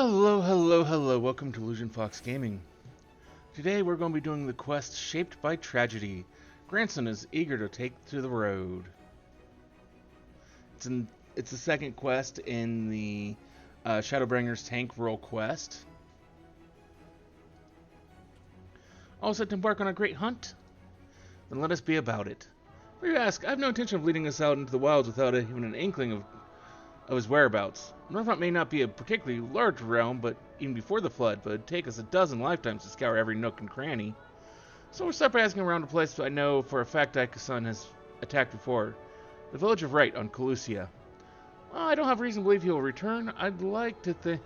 Hello, hello, hello. Welcome to Illusion Fox Gaming. Today we're going to be doing the quest Shaped by Tragedy. Granson is eager to take to the road. It's the second quest in the Shadowbringers tank role quest. All set to embark on a great hunt? Then let us be about it. Before you ask, I have no intention of leading us out into the wilds without even an inkling of his whereabouts. Northront may not be a particularly large realm, but even before the flood, but it'd take us a dozen lifetimes to scour every nook and cranny. So we'll start by asking around a place I know for a fact Ikasun has attacked before. The village of Wright on Calusia. Well, I don't have reason to believe he will return. I'd like to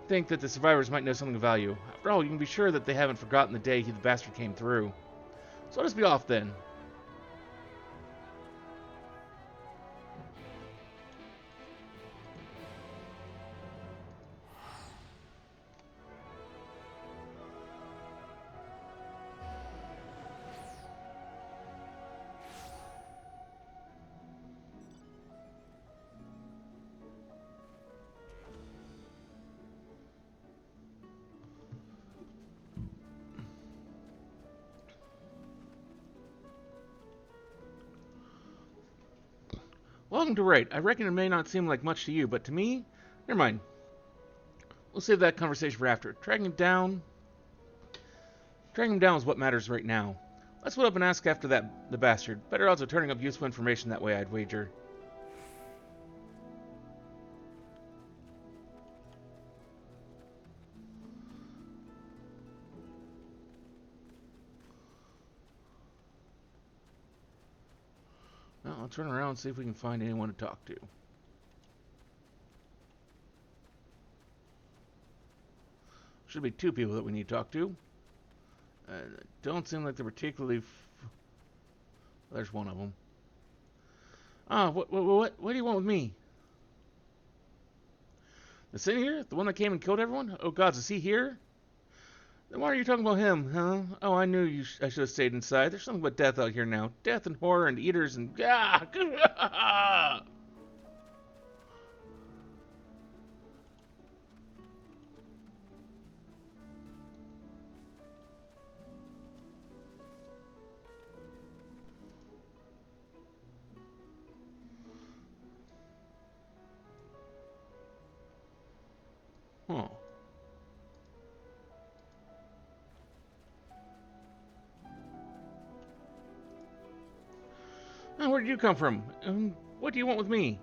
think that the survivors might know something of value. After all, you can be sure that they haven't forgotten the day the bastard came through. So let us be off then. Welcome to Wright. I reckon it may not seem like much to you, but to me, never mind. We'll save that conversation for after. Tracking him down is what matters right now. Let's split up and ask after the bastard. Better odds of turning up useful information that way, I'd wager. Well, I'll turn around and see if we can find anyone to talk to. Should be two people that we need to talk to. Don't seem like they're particularly... There's one of them. Ah, what do you want with me? The Sin here? The one that came and killed everyone? Oh gods, is he here? Then why are you talking about him, huh? Oh, I knew I should have stayed inside. There's something but death out here now. Death and horror and eaters and... Ah! Huh. Oh, where did you come from? What do you want with me?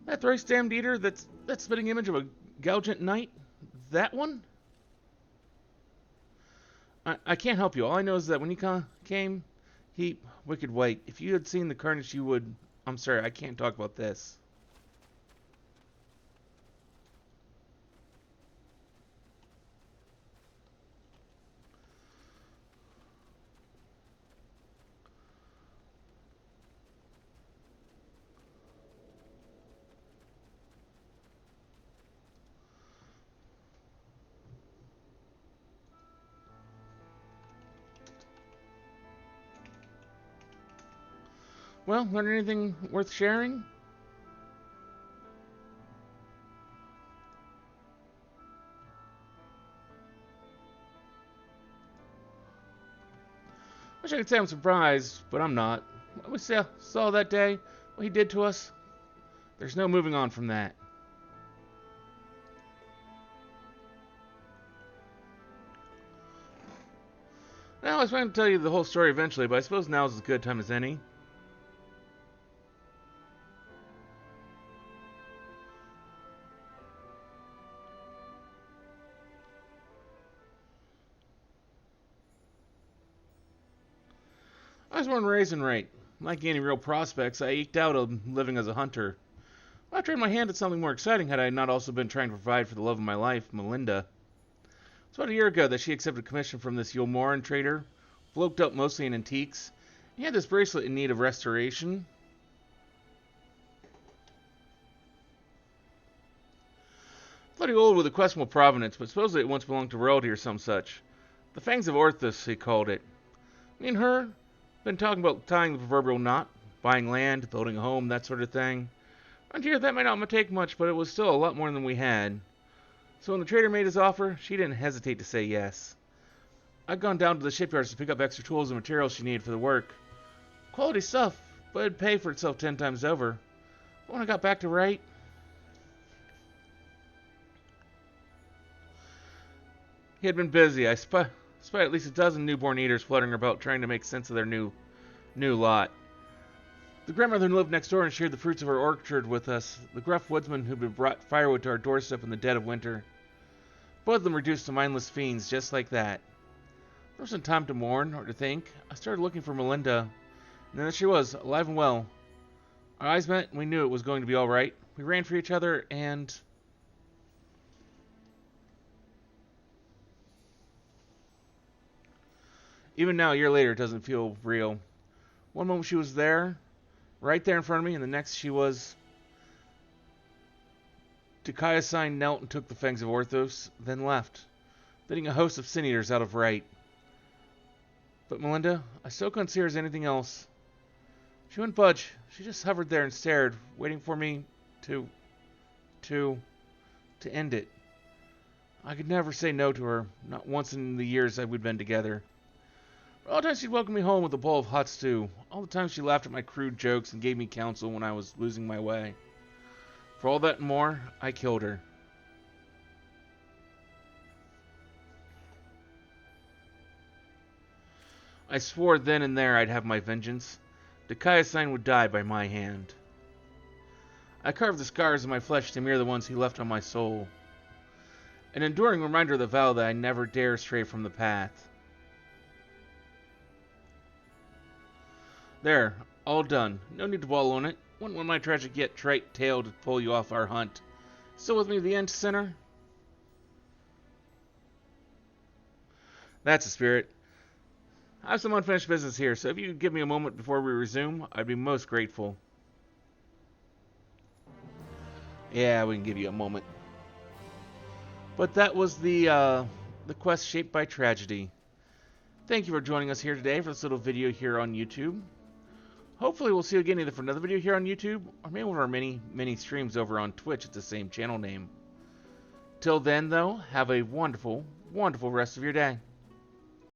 That thrice damned eater, that spitting image of a gougent knight? That one? I can't help you. All I know is that when he came, he... Wicked White. If you had seen the carnage, you would... I'm sorry, I can't talk about this. Well, learn anything worth sharing? Wish I could say I'm surprised, but I'm not. What we saw that day, what he did to us, there's no moving on from that. Now, I was planning to tell you the whole story eventually, but I suppose now is as good a time as any. I was born and raised in Wright. Not gaining real prospects, I eked out a living as a hunter. I tried my hand at something more exciting had I not also been trying to provide for the love of my life, Melinda. It's about a year ago that she accepted a commission from this Yulmoran trader, floked up mostly in antiques. He had this bracelet in need of restoration. Bloody old with a questionable provenance, but supposedly it once belonged to royalty or some such. The Fangs of Orthus, he called it. Me and her been talking about tying the proverbial knot, buying land, building a home, that sort of thing. Around here, that might not take much, but it was still a lot more than we had. So when the trader made his offer, she didn't hesitate to say yes. I'd gone down to the shipyards to pick up extra tools and materials she needed for the work. Quality stuff, but it'd pay for itself 10 times over. But when I got back to Wright, he had been busy. I spied at least a dozen newborn eaters fluttering about trying to make sense of their new lot. The grandmother who lived next door and shared the fruits of her orchard with us, the gruff woodsman who'd been brought firewood to our doorstep in the dead of winter. Both of them reduced to mindless fiends just like that. There wasn't time to mourn or to think. I started looking for Melinda, and there she was, alive and well. Our eyes met, and we knew it was going to be all right. We ran for each other, and even now, a year later, it doesn't feel real. One moment she was there, right there in front of me, and the next she was... Dikaios knelt and took the fangs of Orthos, then left, leading a host of sin eaters out of Wright. But Melinda, I still couldn't see her as anything else. She wouldn't budge. She just hovered there and stared, waiting for me to end it. I could never say no to her, not once in the years that we'd been together. For all the times she'd welcome me home with a bowl of hot stew, all the times she laughed at my crude jokes and gave me counsel when I was losing my way. For all that and more, I killed her. I swore then and there I'd have my vengeance. Dikaios would die by my hand. I carved the scars of my flesh to mirror the ones he left on my soul. An enduring reminder of the vow that I never dare stray from the path. There, all done. No need to dwell on it. Wouldn't want my tragic yet trite tale to pull you off our hunt. Still with me to the end, sinner? That's the spirit. I have some unfinished business here, so if you could give me a moment before we resume, I'd be most grateful. Yeah, we can give you a moment. But that was the quest shaped by tragedy. Thank you for joining us here today for this little video here on YouTube. Hopefully we'll see you again either for another video here on YouTube, or maybe one of our many streams over on Twitch at the same channel name. Till then, though, have a wonderful, wonderful rest of your day.